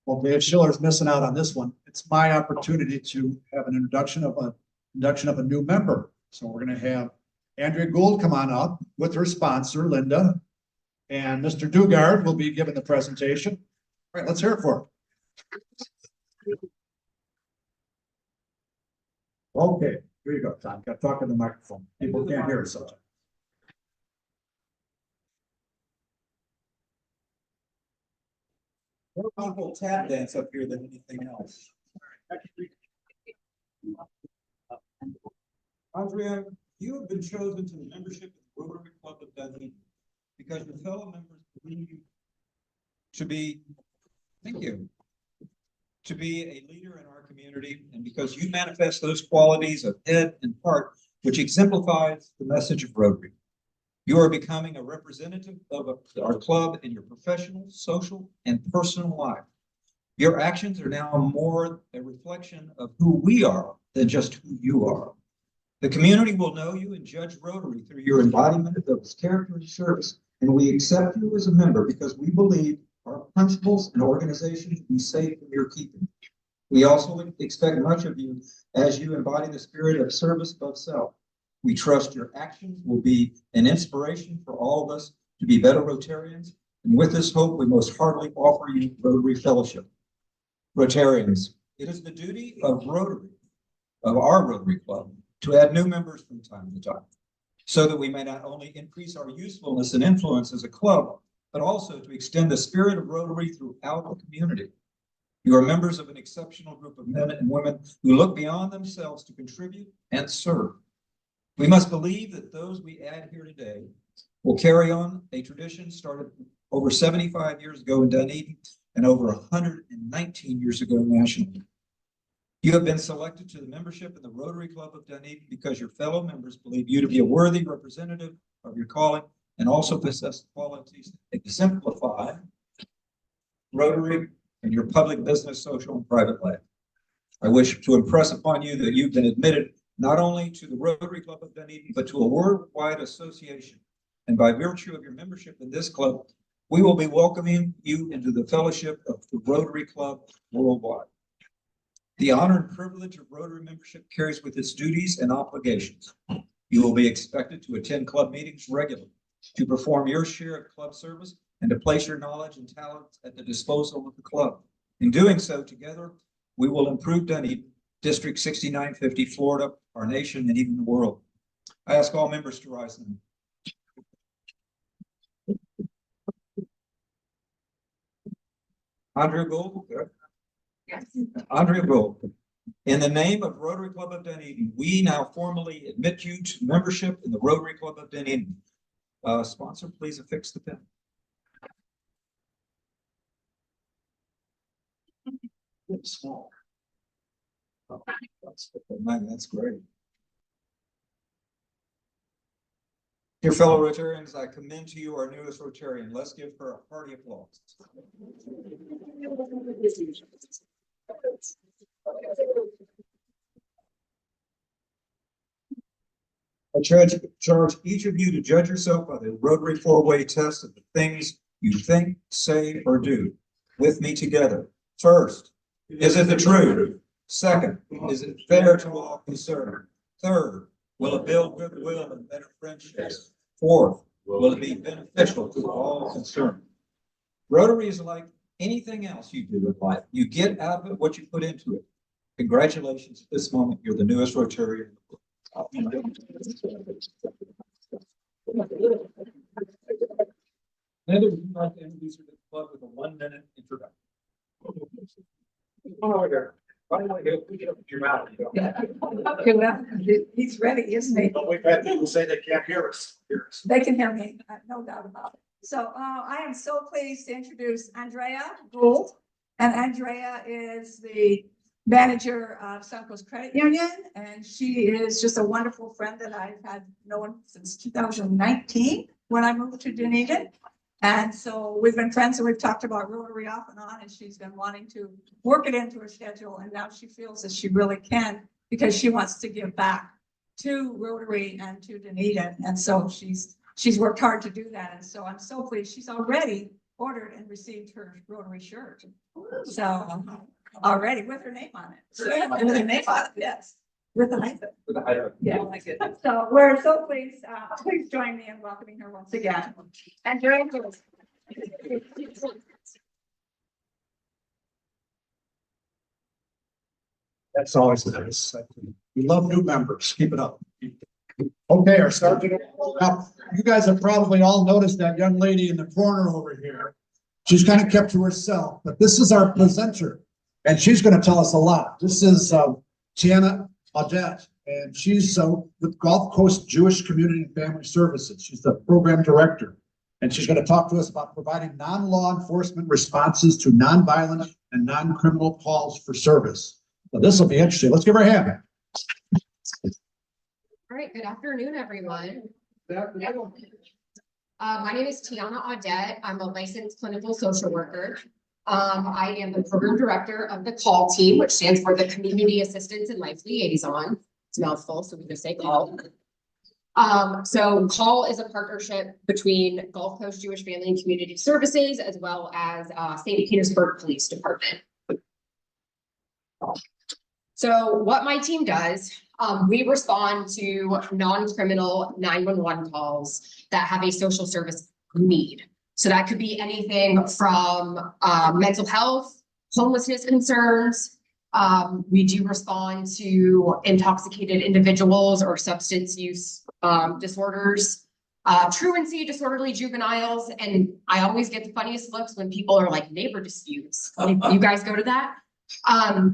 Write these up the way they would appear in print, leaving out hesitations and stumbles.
Well, Dave Schiller's missing out on this one. It's my opportunity to have an introduction of a new member. So we're going to have Andrea Gould come on up with her sponsor, Linda, and Mr. Dugard will be giving the presentation. All right, let's hear it for her. Okay, here you go, Tom. Got to talk to the microphone. People can't hear us sometimes. More people tap dance up here than anything else. Andrea, you have been chosen to the membership of the Rotary Club of Dunedin because your fellow members believe you to be, thank you, to be a leader in our community, and because you manifest those qualities of head and heart, which exemplifies the message of Rotary. You are becoming a representative of our club in your professional, social, and personal life. Your actions are now more a reflection of who we are than just who you are. The community will know you and judge Rotary through your embodiment of those character and service, and we accept you as a member because we believe our principles and organization to be safe in your keeping. We also expect much of you as you embody the spirit of service above self. We trust your actions will be an inspiration for all of us to be better Rotarians. And with this hope, we most heartily offer you Rotary Fellowship. Rotarians, it is the duty of Rotary, of our Rotary Club, to add new members from time to time, so that we may not only increase our usefulness and influence as a club, but also to extend the spirit of Rotary throughout the community. You are members of an exceptional group of men and women who look beyond themselves to contribute and serve. We must believe that those we add here today will carry on a tradition started over 75 years ago in Dunedin and over 119 years ago nationally. You have been selected to the membership in the Rotary Club of Dunedin because your fellow members believe you to be a worthy representative of your calling and also possess the qualities that exemplify Rotary in your public, business, social, and private life. I wish to impress upon you that you've been admitted not only to the Rotary Club of Dunedin, but to a worldwide association. And by virtue of your membership in this club, we will be welcoming you into the fellowship of the Rotary Club worldwide. The honor and privilege of Rotary membership carries with its duties and obligations. You will be expected to attend club meetings regularly, to perform your share of club service, and to place your knowledge and talents at the disposal of the club. In doing so, together, we will improve Dunedin, District 6950, Florida, our nation, and even the world. I ask all members to rise now. Andrea Gould. Yes. Andrea Gould. In the name of Rotary Club of Dunedin, we now formally admit you to membership in the Rotary Club of Dunedin. Sponsor, please affix the pin. It's small. Oh, that's great. Dear fellow Rotarians, I commend to you our newest Rotarian. Let's give her a hearty applause. I charge each of you to judge yourself by the Rotary four-way test of the things you think, say, or do with me together. First, is it the truth? Second, is it fair to all concerned? Third, will it build goodwill and better friendships? Fourth, will it be beneficial to all concerned? Rotary is like anything else you do in life. You get out of it what you put into it. Congratulations. At this moment, you're the newest Rotarian. Heather, would you like to introduce her to the club with a 1-minute introduction? Okay, well, he's ready, isn't he? But we've had people say they can't hear us. They can hear me, no doubt about it. So I am so pleased to introduce Andrea Gould. And Andrea is the manager of Suncoast Credit Union. And she is just a wonderful friend that I've had known since 2019 when I moved to Dunedin. And so we've been friends and we've talked about Rotary off and on, and she's been wanting to work it into her schedule. And now she feels that she really can because she wants to give back to Rotary and to Dunedin. And so she's worked hard to do that. And so I'm so pleased. She's already ordered and received her Rotary shirt. So already with her name on it. With her name on it, yes. With a hyphen. With a hyphen. Yeah, like it. So we're so pleased, please join me in welcoming her once again. And during That's always nice. We love new members. Keep it up. Okay, our sergeant. Now, you guys have probably all noticed that young lady in the corner over here. She's kind of kept to herself, but this is our presenter, and she's going to tell us a lot. This is Tiana Audette, and she's with Gulf Coast Jewish Community and Family Services. She's the program director, and she's going to talk to us about providing non-law enforcement responses to nonviolent and non-criminal calls for service. So this will be interesting. Let's give her a hand. All right, good afternoon, everyone. My name is Tiana Audette. I'm a licensed clinical social worker. I am the program director of the CALL team, which stands for the Community Assistance and Life Liaison. It's a mouthful, so we just say CALL. So CALL is a partnership between Gulf Coast Jewish Family and Community Services, as well as St. Petersburg Police Department. So what my team does, we respond to non-criminal 911 calls that have a social service need. So that could be anything from mental health, homelessness concerns. We do respond to intoxicated individuals or substance use disorders, truancy, disorderly juveniles. And I always get the funniest looks when people are like neighbor disputes. You guys go to that?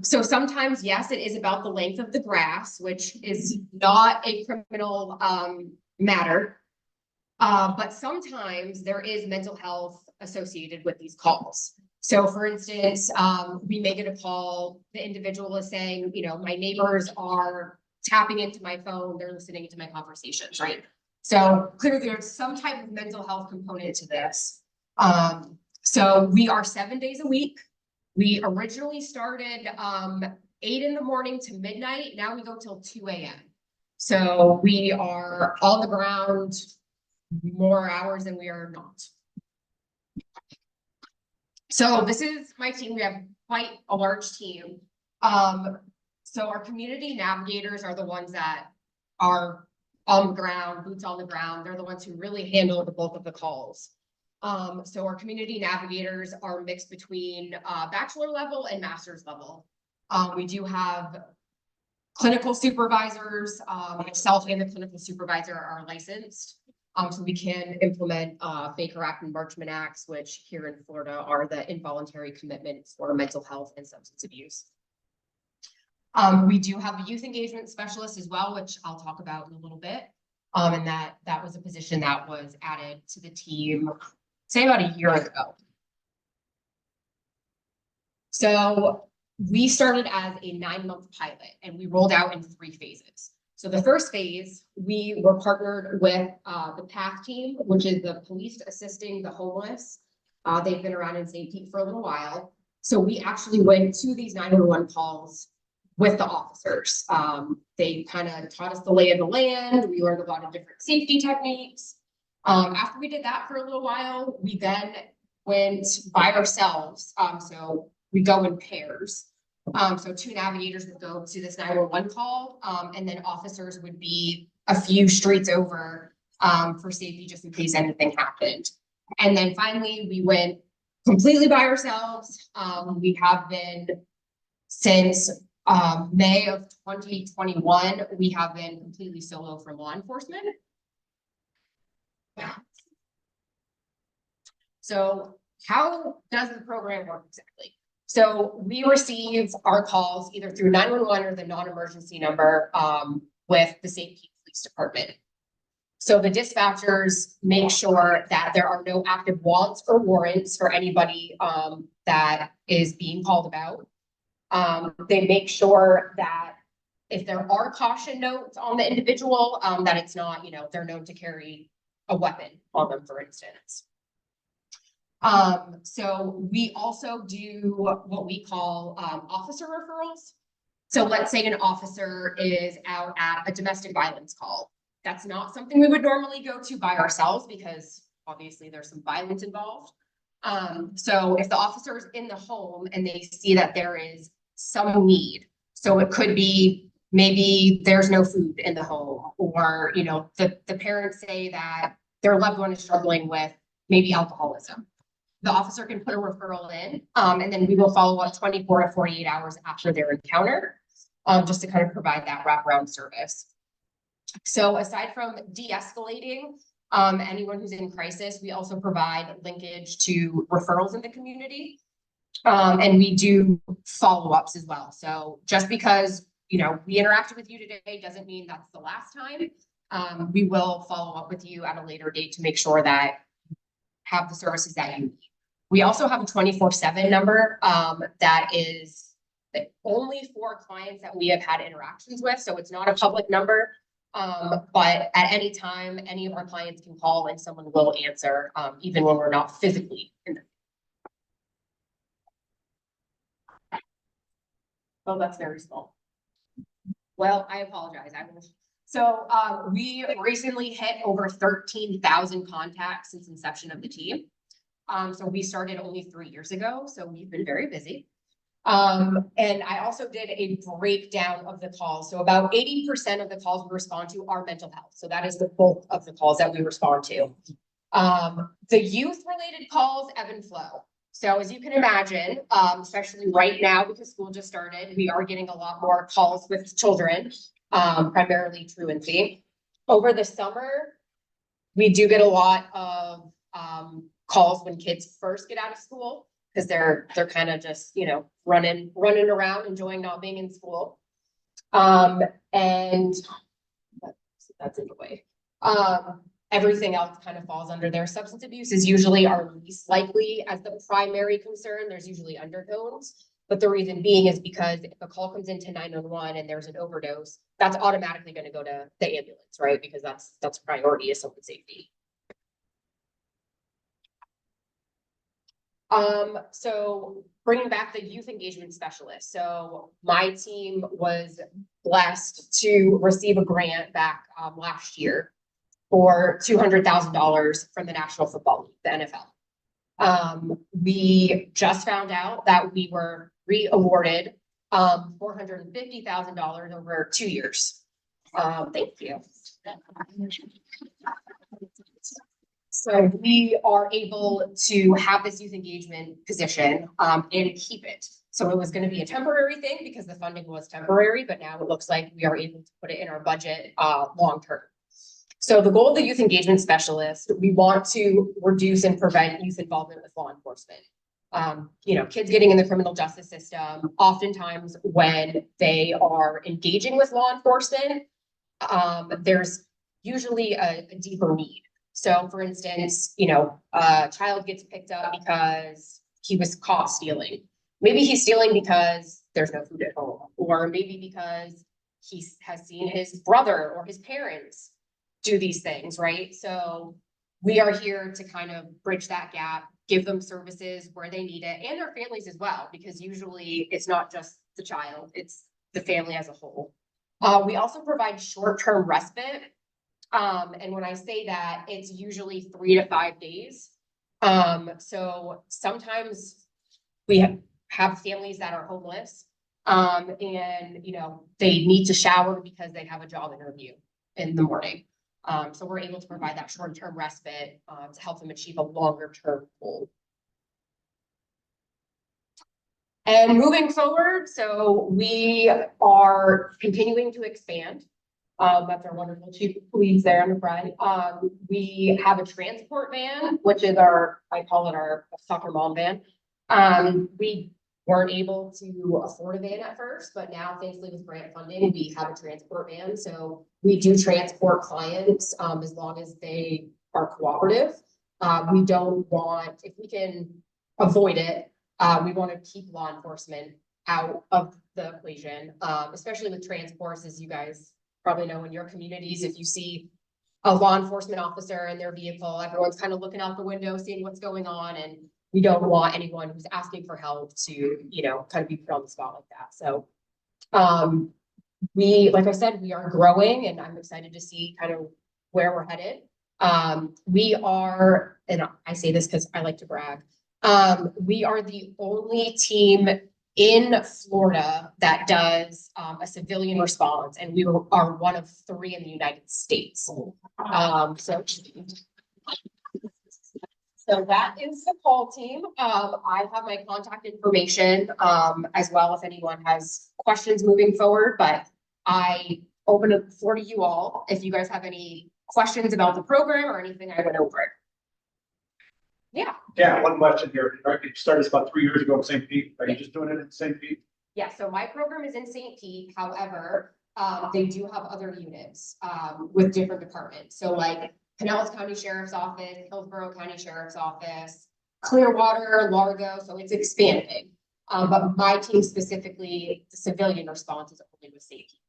So sometimes, yes, it is about the length of the grass, which is not a criminal matter. But sometimes there is mental health associated with these calls. So for instance, we may get a call, the individual is saying, you know, my neighbors are tapping into my phone, they're listening to my conversations, right? So clearly there's some type of mental health component to this. So we are 7 days a week. We originally started 8 in the morning to midnight. Now we go till 2 a.m. So we are on the ground more hours than we are not. So this is my team. We have quite a large team. So our community navigators are the ones that are on the ground, boots on the ground. They're the ones who really handle the bulk of the calls. So our community navigators are mixed between bachelor level and master's level. We do have clinical supervisors. Myself and the clinical supervisor are licensed. So we can implement Baker Act and Marchman Acts, which here in Florida are the involuntary commitments for mental health and substance abuse. We do have a youth engagement specialist as well, which I'll talk about in a little bit. And that was a position that was added to the team, say about a year ago. So we started as a 9-month pilot and we rolled out in 3 phases. So the first phase, we were partnered with the PATH team, which is the Police Assisting the Homeless. They've been around in St. Pete for a little while. So we actually went to these 911 calls with the officers. They kind of taught us the lay of the land. We learned a lot of different safety techniques. After we did that for a little while, we then went by ourselves. So we go in pairs. So 2 navigators would go to this 911 call, and then officers would be a few streets over for safety, just in case anything happened. And then finally, we went completely by ourselves. We have been since May of 2021, we have been completely solo for law enforcement. So how does the program work exactly? So we receive our calls either through 911 or the non-emergency number with the St. Pete Police Department. So the dispatchers make sure that there are no active wants or warrants for anybody that is being called about. They make sure that if there are caution notes on the individual, that it's not, you know, they're known to carry a weapon on them, for instance. So we also do what we call officer referrals. So let's say an officer is out at a domestic violence call. That's not something we would normally go to by ourselves because obviously there's some violence involved. So if the officer is in the home and they see that there is some need, so it could be maybe there's no food in the home, or, you know, the parents say that their loved one is struggling with maybe alcoholism. The officer can put a referral in, and then we will follow up 24 to 48 hours after their encounter, just to kind of provide that wraparound service. So aside from de-escalating anyone who's in crisis, we also provide linkage to referrals in the community. And we do follow-ups as well. So just because, you know, we interacted with you today doesn't mean that's the last time. We will follow up with you at a later date to make sure that you have the services that you need. We also have a 24/7 number that is only for clients that we have had interactions with. So it's not a public number, but at any time, any of our clients can call and someone will answer, even when we're not physically in the. Oh, that's very small. Well, I apologize. So we recently hit over 13,000 contacts since inception of the team. So we started only 3 years ago, so we've been very busy. And I also did a breakdown of the calls. So about 80% of the calls we respond to are mental health. So that is the bulk of the calls that we respond to. The youth related calls ebb and flow. So as you can imagine, especially right now because school just started, we are getting a lot more calls with children, primarily truancy. Over the summer, we do get a lot of calls when kids first get out of school, because they're kind of just, you know, running around, enjoying not being in school. And that's in the way. Everything else kind of falls under there. Substance abuse is usually our least likely as the primary concern. There's usually undertones, but the reason being is because if a call comes into 911 and there's an overdose, that's automatically going to go to the ambulance, right? Because that's priority is someone's safety. So bringing back the youth engagement specialist. So my team was blessed to receive a grant back last year for $200,000 from the National Football League, the NFL. We just found out that we were re-awarded $450,000 over 2 years. Thank you. So we are able to have this youth engagement position and keep it. So it was going to be a temporary thing because the funding was temporary, but now it looks like we are able to put it in our budget long term. So the goal of the youth engagement specialist, we want to reduce and prevent youth involvement with law enforcement. You know, kids getting in the criminal justice system, oftentimes when they are engaging with law enforcement, there's usually a deeper need. So for instance, you know, a child gets picked up because he was caught stealing. Maybe he's stealing because there's no food at home, or maybe because he has seen his brother or his parents do these things, right? So we are here to kind of bridge that gap, give them services where they need it, and their families as well, because usually it's not just the child, it's the family as a whole. We also provide short-term respite. And when I say that, it's usually 3 to 5 days. So sometimes we have families that are homeless, and, you know, they need to shower because they have a job interview in the morning. So we're able to provide that short-term respite to help them achieve a longer-term goal. And moving forward, so we are continuing to expand. That's our wonderful chief of police there on the front. We have a transport van, which is I call it our soccer mom van. We weren't able to afford a van at first, but now thankfully with grant funding, we have a transport van. So we do transport clients as long as they are cooperative. We don't want, if we can avoid it, we want to keep law enforcement out of the equation, especially with transports, as you guys probably know in your communities. If you see a law enforcement officer in their vehicle, everyone's kind of looking out the window, seeing what's going on. And we don't want anyone who's asking for help to, you know, kind of be put on the spot like that. So like I said, we are growing, and I'm excited to see kind of where we're headed. We are, and I say this because I like to brag, We are the only team in Florida that does a civilian response, and we are one of 3 in the United States. So that is the call team. I have my contact information as well if anyone has questions moving forward, but I open the floor to you all if you guys have any questions about the program or anything I went over. Yeah, one question here. You started this about 3 years ago in St. Pete. Are you just doing it in St. Pete? Yeah, so my program is in St. Pete. However, they do have other units with different departments. So like Pinellas County Sheriff's Office, Hillsborough County Sheriff's Office, Clearwater, Largo, so it's expanding. But my team specifically, the civilian response is only with St. Pete.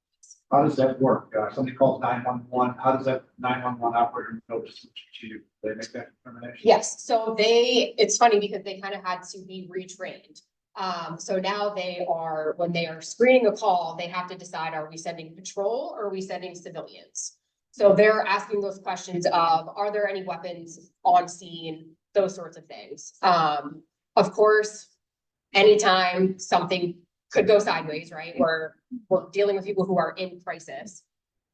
How does that work? Somebody calls 911. How does that 911 operator know to switch to you? They make that determination? Yes, so it's funny because they kind of had to be retrained. So now when they are screening a call, they have to decide, are we sending patrol or are we sending civilians? So they're asking those questions of, are there any weapons on scene? Those sorts of things. Of course, anytime something could go sideways, right? We're dealing with people who are in crisis.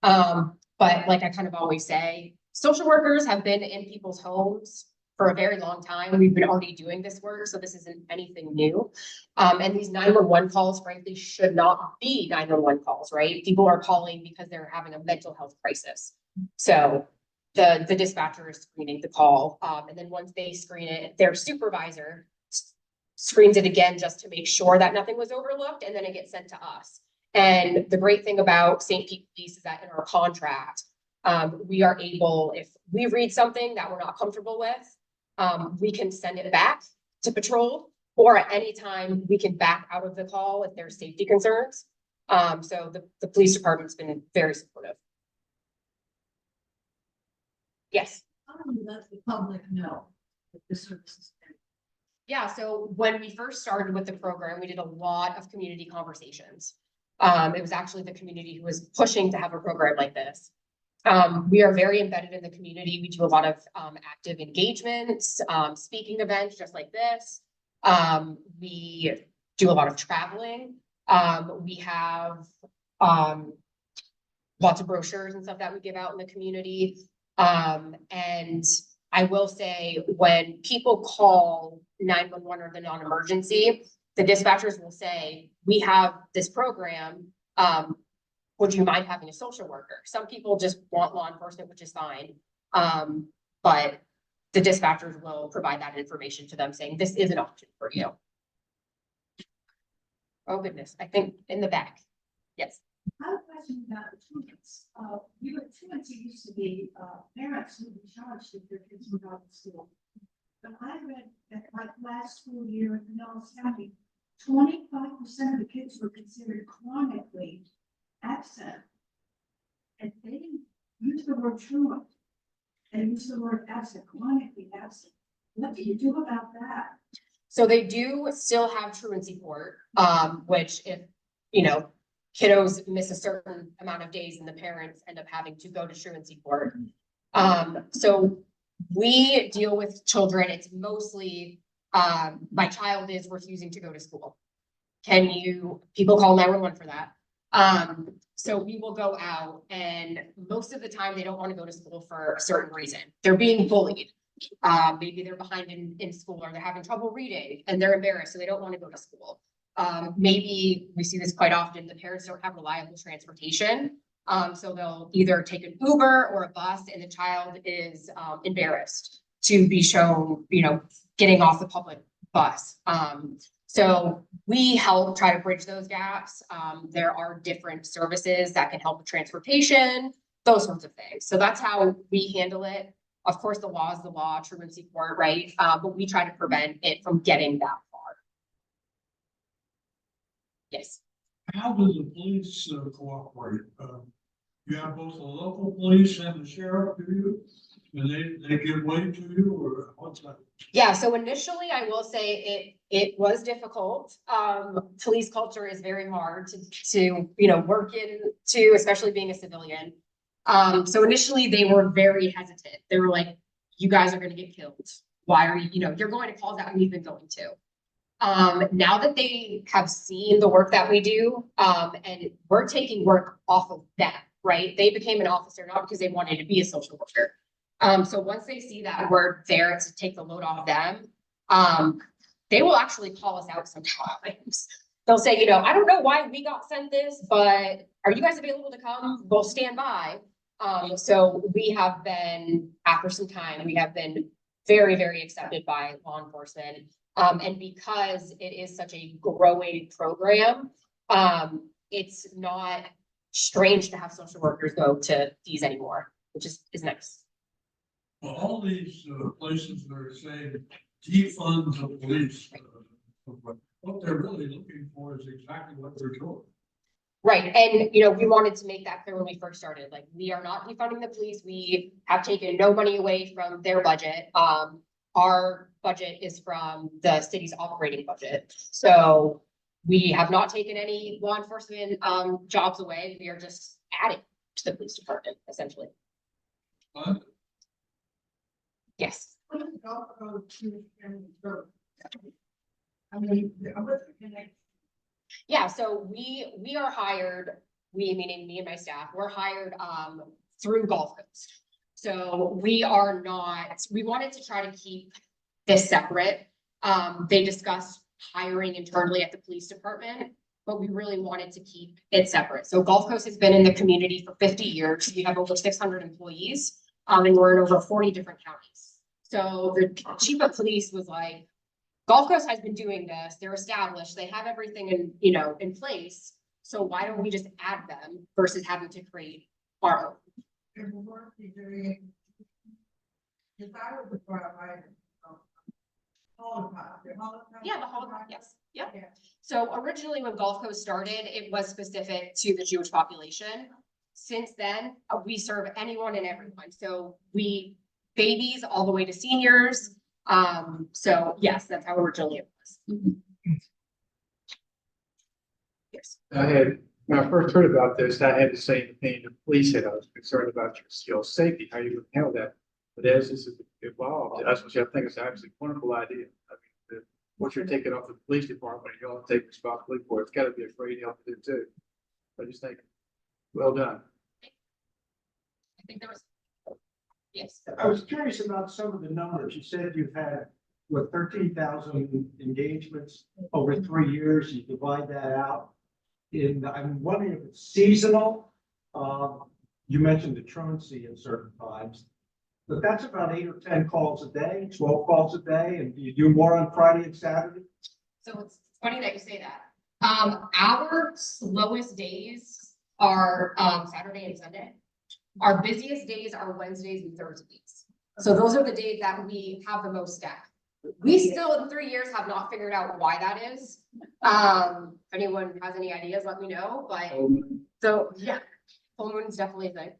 But like I kind of always say, social workers have been in people's homes for a very long time. We've been already doing this work, so this isn't anything new. And these 911 calls, frankly, should not be 911 calls, right? People are calling because they're having a mental health crisis. So the dispatcher is screening the call. And then once they screen it, their supervisor screens it again just to make sure that nothing was overlooked, and then it gets sent to us. And the great thing about St. Pete Police is that in our contract, we are able, if we read something that we're not comfortable with, we can send it back to patrol, or at any time we can back out of the call if there's safety concerns. So the police department's been very supportive. Yes. How do you let the public know that the service is there? Yeah, so when we first started with the program, we did a lot of community conversations. It was actually the community who was pushing to have a program like this. We are very embedded in the community. We do a lot of active engagements, speaking events just like this. We do a lot of traveling. We have lots of brochures and stuff that we give out in the community. And I will say, when people call 911 or the non-emergency, the dispatchers will say, we have this program. Would you mind having a social worker? Some people just want law enforcement, which is fine. But the dispatchers will provide that information to them saying, this is an option for you. Oh goodness, I think in the back. Yes. I have a question about the students. Truancy used to be parents who were charged if their kids were out of school. But I read that like last school year in Pinellas County, 25% of the kids were considered chronically absent. And they didn't use the word truant. They used the word absent, chronically absent. What do you do about that? So they do still have truancy court, which if, kiddos miss a certain amount of days and the parents end up having to go to truancy court. So we deal with children. It's mostly, my child is refusing to go to school. People call 911 for that. So we will go out, and most of the time they don't want to go to school for a certain reason. They're being bullied. Maybe they're behind in school, or they're having trouble reading and they're embarrassed, so they don't want to go to school. Maybe we see this quite often. The parents don't have reliable transportation. So they'll either take an Uber or a bus, and the child is embarrassed to be shown, getting off the public bus. So we help try to bridge those gaps. There are different services that can help with transportation, those sorts of things. So that's how we handle it. Of course, the law is the law, truancy court, right? But we try to prevent it from getting that far. Yes. How do the police cooperate? You have both the local police and the sheriff, do you? And they give way to you, or what's that? Yeah, so initially I will say it was difficult. Police culture is very hard to work into, especially being a civilian. So initially they were very hesitant. They were like, you guys are gonna get killed. why are you, you're going to calls that we've been going to. Now that they have seen the work that we do, and we're taking work off of them, right? They became an officer not because they wanted to be a social worker. So once they see that we're there to take the load off them, they will actually call us out sometimes. They'll say, I don't know why we got sent this, but are you guys available to come? We'll stand by. So we have been, after some time, we have been very, very accepted by law enforcement. And because it is such a growing program, it's not strange to have social workers go to these anymore, which is nice. Well, all these places that are saying defund the police, what they're really looking for is exactly what they're doing. Right, and we wanted to make that clear when we first started, like, we are not defunding the police, we have taken no money away from their budget. Our budget is from the city's operating budget, so we have not taken any law enforcement jobs away, we are just adding to the police department, essentially. But Yes. What is Gulf Coast I mean, what's the connection? Yeah, so we are hired, we meaning me and my staff, we're hired through Gulf Coast. So we wanted to try to keep this separate. They discussed hiring internally at the police department, but we really wanted to keep it separate. So Gulf Coast has been in the community for 50 years. We have over 600 employees, and we're in over 40 different counties. So the chief of police was like, Gulf Coast has been doing this, they're established, they have everything in place. So why don't we just add them versus having to create our own? If we weren't doing, if I was the firefighter, Holocaust. Yeah, the Holocaust, yes, yep. Yeah. So originally when Gulf Coast started, it was specific to the Jewish population. Since then, we serve anyone and everyone. So we babies all the way to seniors. So yes, that's how originally it was. Yes. When I first heard about this, I had the same opinion the police had. I was concerned about your skill safety, how you would handle that. But as this has evolved, that's what I think is actually a wonderful idea. I mean, what you're taking off the police department, you all take responsibility for, it's gotta be a great help to do too. I just think, well done. I think there was. Yes. I was curious about some of the numbers. You said you've had, 13,000 engagements over 3 years. You divide that out. I'm wondering if it's seasonal. You mentioned the truancy at certain times, but that's about 8 or 10 calls a day, 12 calls a day, and you do more on Friday and Saturday? So it's funny that you say that. Our slowest days are Saturday and Sunday. Our busiest days are Wednesdays and Thursdays. So those are the days that we have the most staff. We still in 3 years have not figured out why that is. If anyone has any ideas, let me know, but so yeah, full moon is definitely a thing.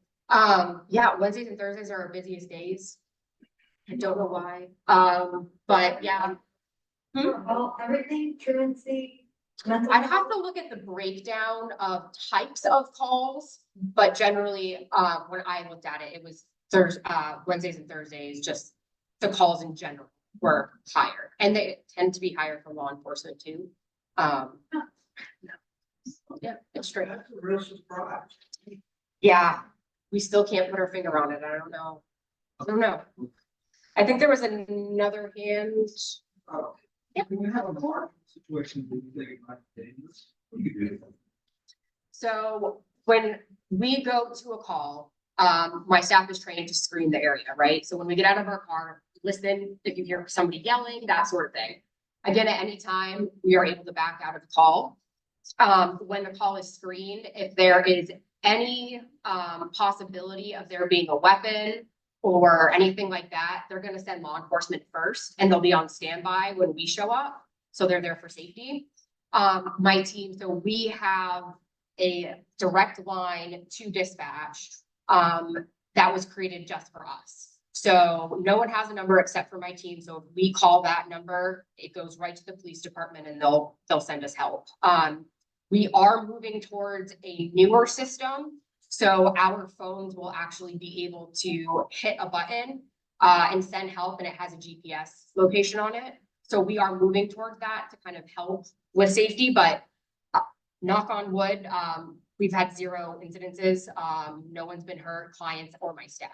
Yeah, Wednesdays and Thursdays are our busiest days. I don't know why. But yeah. Everything, truancy. I'd have to look at the breakdown of types of calls, but generally, when I looked at it, it was Wednesdays and Thursdays, just the calls in general were higher, and they tend to be higher for law enforcement too. Yeah, it's straight. That's a real surprise. Yeah, we still can't put our finger on it. I don't know. I think there was another hand. Yeah. When you have a market situation, do you think it might be dangerous? What do you do? So when we go to a call, my staff is trained to screen the area, right? So when we get out of our car, listen, if you hear somebody yelling, that sort of thing. Again, at any time, we are able to back out of the call. When the call is screened, if there is any possibility of there being a weapon or anything like that, they're gonna send law enforcement first, and they'll be on standby when we show up. So they're there for safety. My team, so we have a direct line to dispatch that was created just for us. So no one has a number except for my team. So if we call that number, it goes right to the police department and they'll send us help. We are moving towards a newer system. So our phones will actually be able to hit a button and send help, and it has a GPS location on it. So we are moving towards that to kind of help with safety, but knock on wood, we've had 0 incidences. No one's been hurt, clients or my staff.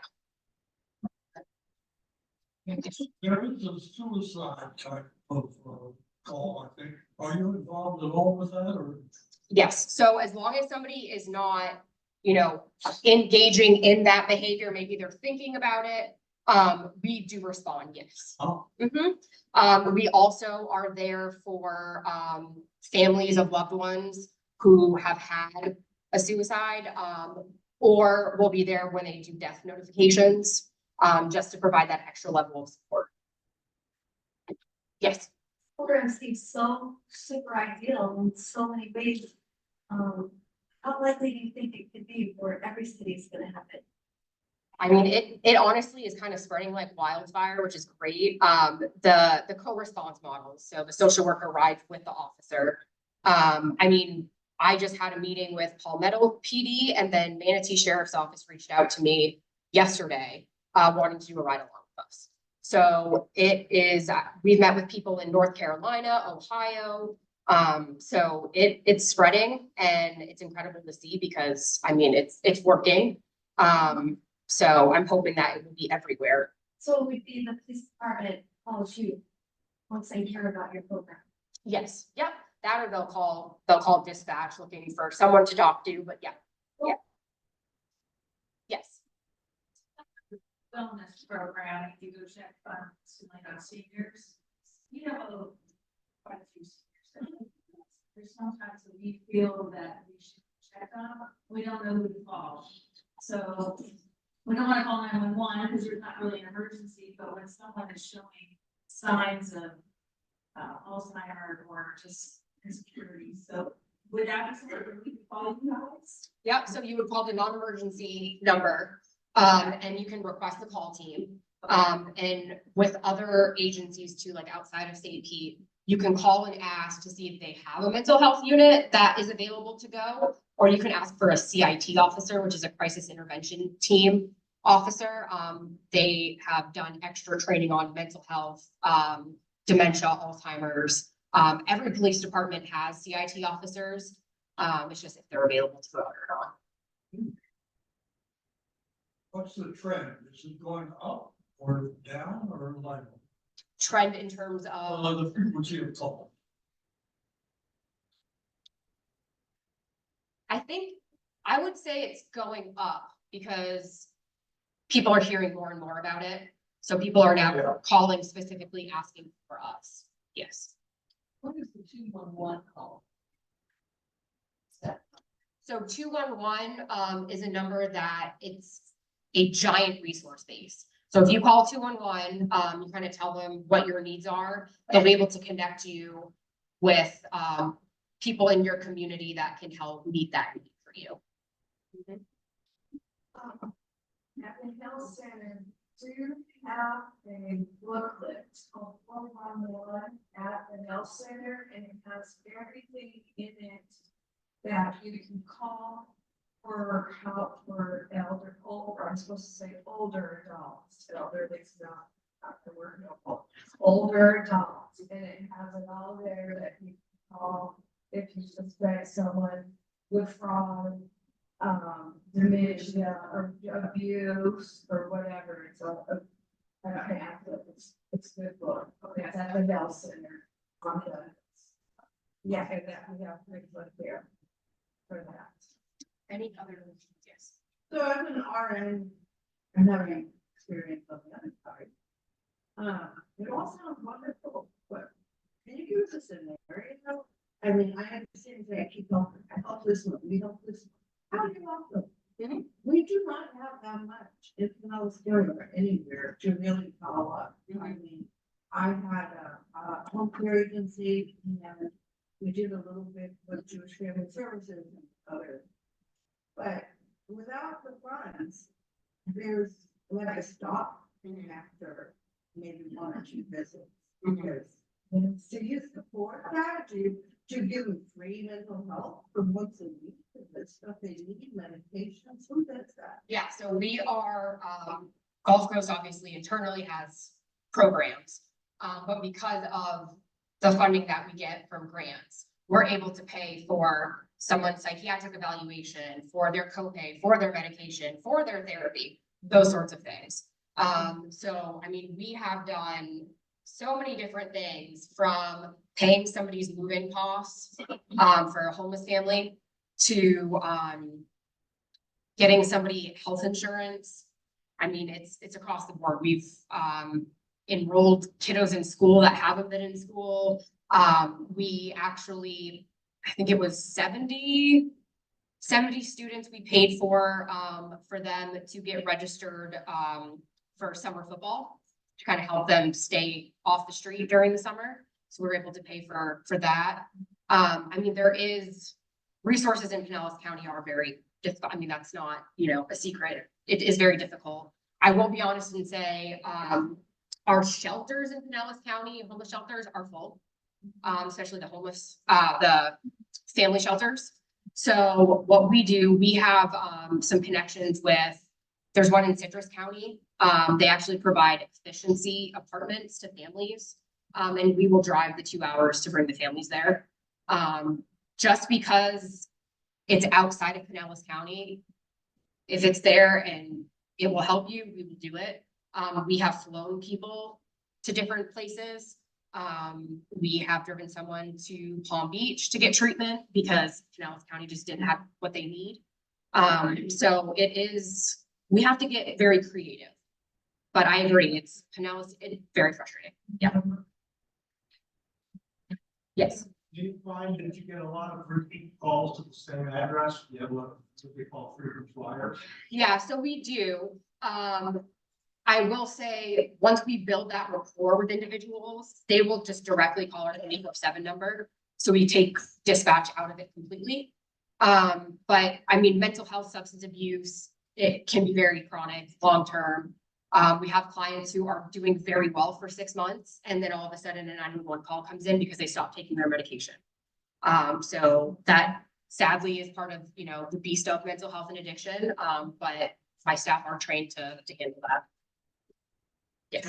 There is a suicide type of call, I think. Are you involved at all with that or? Yes, so as long as somebody is not, you know, engaging in that behavior, maybe they're thinking about it, we do respond, yes. Oh. We also are there for, families of loved ones who have had a suicide, or we'll be there when they do death notifications, just to provide that extra level of support. Yes. Program seems so super ideal in so many ways. How likely do you think it could be where every city is gonna have it? I mean, it honestly is kind of spreading like wildfire, which is great. The co-response models, so the social worker rides with the officer. I mean, I just had a meeting with Palmetto PD, and then Manatee Sheriff's Office reached out to me yesterday, wanting to do a ride along with us. So it is, we've met with people in North Carolina, Ohio. So it's spreading, and it's incredible to see because, I mean, it's working. So I'm hoping that it will be everywhere. So it would be the police department calls you once they hear about your program. Yes, yep, that or they'll call dispatch looking for someone to talk to, but yeah. Yes. Wellness program, if you go check funds, like on seniors, you know, quite a few seniors. There's sometimes that we feel that we should check on, we don't know who to call. So we don't want to call 911 because there's not really an emergency, but when someone is showing signs of Alzheimer's or just insecurity, so would that be something that we could call you guys? Yep, so you would call the non-emergency number, and you can request the call team. And with other agencies too, like outside of St. Pete, you can call and ask to see if they have a mental health unit that is available to go, or you can ask for a CIT officer, which is a crisis intervention team officer. They have done extra training on mental health, dementia, Alzheimer's. Every police department has CIT officers. It's just if they're available to go out or not. What's the trend? Is it going up or down or like? Trend in terms of, The frequency of call. I would say it's going up because people are hearing more and more about it. So people are now calling specifically asking for us. Yes. What is the 211 call? So 211 is a number that it's a giant resource base. So if you call 211, you kind of tell them what your needs are. They'll be able to connect you with people in your community that can help meet that need for you. At the health center, do you have a booklet called 411 at the health center, and it has everything in it that you can call for help for I'm supposed to say older adults, elderly's not the word, no, older adults, and it has it all there that you can call if you suspect someone with fraud, dementia or abuse or whatever. It's a pamphlet. It's a good book. Okay, it's at the health center. Yeah, and that we have a book there for that. Any other, yes. So as an RN, I'm having experience on the other side. It all sounds wonderful, but can you give us a scenario? I mean, I understand that I keep on, I help this one, we help this one. How do you help them? We do not have that much, if not or anywhere, to really follow up. I mean, I had a home care agency, and we did a little bit with Jewish Family Services and other. But without the funds, there's like a stop after maybe 1 or 2 visits. Because to use the support strategy to give them free mental health for once a week, the stuff they need, medications, who does that? Yeah, so we are Gulf Coast obviously internally has programs. But because of the funding that we get from grants, we're able to pay for someone's psychiatric evaluation, for their copay, for their medication, for their therapy, those sorts of things. So, I mean, we have done so many different things, from paying somebody's move-in costs, for a homeless family, to, getting somebody health insurance. I mean, it's across the board. We've, enrolled kiddos in school that haven't been in school. We actually, I think it was 70 students we paid for them to get registered, for summer football, to kind of help them stay off the street during the summer. So we're able to pay for that. I mean, there is resources in Pinellas County are very difficult. I mean, that's not, a secret. It is very difficult. I will be honest and say, our shelters in Pinellas County, homeless shelters, are full, especially the family shelters. So what we do, we have some connections with, there's one in Citrus County. They actually provide efficiency apartments to families. And we will drive the 2 hours to bring the families there. Just because it's outside of Pinellas County, if it's there and it will help you, we will do it. We have flown people to different places. We have driven someone to Palm Beach to get treatment because Pinellas County just didn't have what they need. So we have to get very creative. But I agree, it's very frustrating. Yeah. Yes. Do you find that you get a lot of repeat calls to the same address? You have what we call frequent flyers? Yeah, so we do. I will say, once we build that rapport with individuals, they will just directly call our 24/7 number. So we take dispatch out of it completely. But I mean, mental health, substance abuse, it can be very chronic, long-term. We have clients who are doing very well for 6 months, and then all of a sudden a 911 call comes in because they stopped taking their medication. So that sadly is part of, the beast of mental health and addiction. But my staff are trained to handle that. Yes.